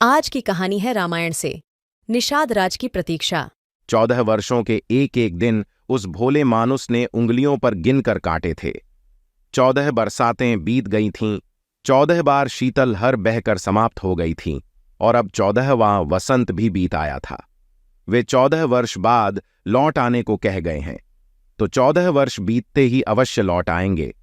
आज की कहानी है रामायण से निषाद राज की प्रतीक्षा। 14 वर्षों के एक एक दिन उस भोले मानुस ने उंगलियों पर गिनकर काटे थे। 14 बरसातें बीत गई थीं, 14 बार शीतलहर बहकर समाप्त हो गई थीं, और अब 14वां वसंत भी बीत आया था। वे 14 वर्ष बाद लौट आने को कह गए हैं, तो 14 वर्ष बीतते ही अवश्य लौट आएंगे।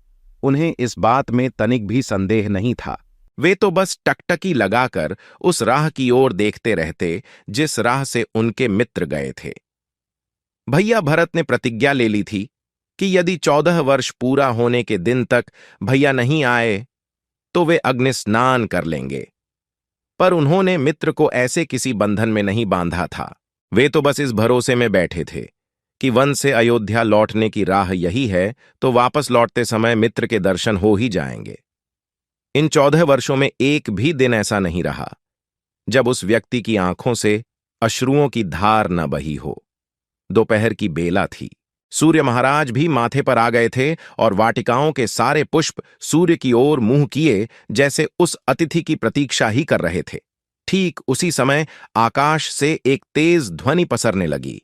उन्हें इस बात में तनिक भी संदेह नहीं था। वे तो बस टकटकी लगाकर उस राह की ओर देखते रहते जिस राह से उनके मित्र गए थे। भैया भरत ने प्रतिज्ञा ले ली थी कि यदि 14 वर्ष पूरा होने के दिन तक भैया नहीं आए तो वे अग्नि स्नान कर लेंगे। पर उन्होंने मित्र को ऐसे किसी बंधन में नहीं बांधा था। वे तो बस इस भरोसे में बैठे थे कि वन से अयोध्या लौटने की राह यही है, तो वापस लौटते समय मित्र के दर्शन हो ही जाएंगे। इन 14 वर्षों में एक भी दिन ऐसा नहीं रहा जब उस व्यक्ति की आंखों से अश्रुओं की धार न बही हो। दोपहर की बेला थी। सूर्य महाराज भी माथे पर आ गए थे और वाटिकाओं के सारे पुष्प सूर्य की ओर मुंह किए जैसे उस अतिथि की प्रतीक्षा ही कर रहे थे। ठीक उसी समय आकाश से एक तेज ध्वनि पसरने लगी।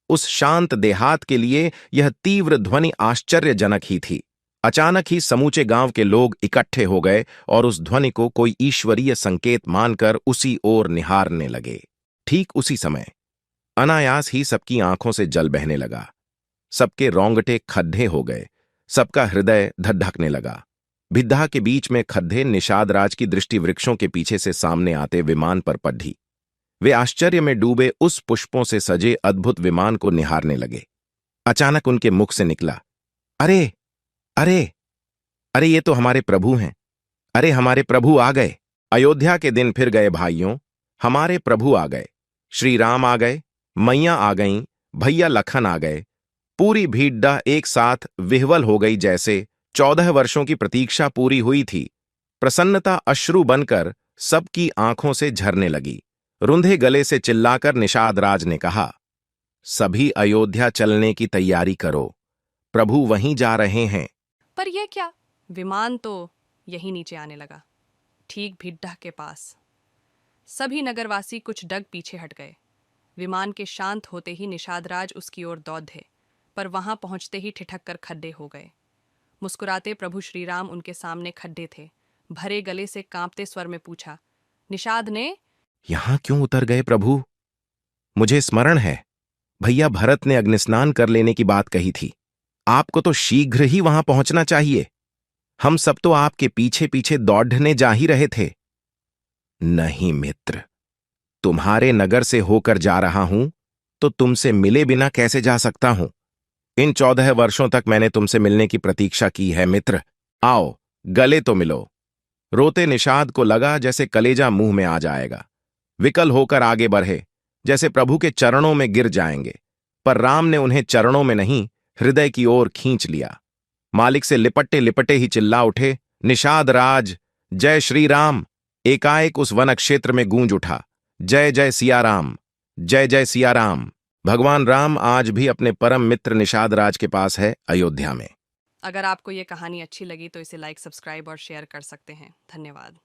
उस शांत देहात के लिए यह तीव्र ध्वनि आश्चर्यजनक ही थी। अचानक ही समूचे गांव के लोग इकट्ठे हो गए और उस ध्वनि को कोई ईश्वरीय संकेत मानकर उसी ओर निहारने लगे। ठीक उसी समय अनायास ही सबकी आंखों से जल बहने लगा। सबके रोंगटे खड्डे हो गए, सबका हृदय धड़धकने लगा। भिद्धा के बीच में खड्डे निषाद राज की दृष्टि वृक्षों के पीछे से सामने आते विमान पर पड़ी। वे आश्चर्य में डूबे उस पुष्पों से सजे अद्भुत विमान को निहारने लगे। अचानक उनके मुख से निकला, अरे अरे अरे, ये तो हमारे प्रभु हैं। अरे, हमारे प्रभु आ गए। अयोध्या के दिन फिर गए भाइयों, हमारे प्रभु आ गए। श्री राम आ गए, मैया आ गईं, भैया लखन आ गए। पूरी भीड्डा एक साथ विह्वल हो गई जैसे 14 वर्षों की प्रतीक्षा पूरी हुई थी। प्रसन्नता अश्रु बनकर सबकी आंखों से झरने लगी। रुंधे गले से चिल्लाकर निषाद राज ने कहा, सभी अयोध्या चलने की तैयारी करो, प्रभु वहीं जा रहे हैं। पर यह क्या? विमान तो यहीं नीचे आने लगा, ठीक भिड्ढा के पास। सभी नगरवासी कुछ डग पीछे हट गए। विमान के शांत होते ही निषादराज उसकी ओर दौड़े, पर वहां पहुंचते ही ठिठक कर खड्डे हो गए। मुस्कुराते प्रभु श्रीराम उनके सामने खड्डे थे। भरे गले से कांपते स्वर में पूछा, निषाद ने? यहां क्यों उतर गए प्रभु? मुझे स्मरण है, भैया भरत ने अग्निस्नान कर लेने की बात कही थी। आपको तो शीघ्र ही वहां पहुंचना चाहिए। हम सब तो आपके पीछे पीछे दौड़ने जा ही रहे थे। नहीं मित्र, तुम्हारे नगर से होकर जा रहा हूं तो तुमसे मिले बिना कैसे जा सकता हूं? इन 14 वर्षों तक मैंने तुमसे मिलने की प्रतीक्षा की है मित्र। आओ, गले तो मिलो। रोते निषाद को लगा जैसे कलेजा मुंह में आ जाएगा। विकल होकर आगे बढ़े जैसे प्रभु के चरणों में गिर जाएंगे, पर राम ने उन्हें चरणों में नहीं हृदय की ओर खींच लिया। मालिक से लिपटे लिपटे ही चिल्ला उठे, निषाद राज, जय श्री राम। एकाएक उस वन क्षेत्र में गूंज उठा, जय जय सिया राम, जय जय सिया राम। भगवान राम आज भी अपने परम मित्र निषाद राज के पास है, अयोध्या में। अगर आपको ये कहानी अच्छी लगी तो इसे लाइक, सब्सक्राइब और शेयर कर सकते हैं। धन्यवाद।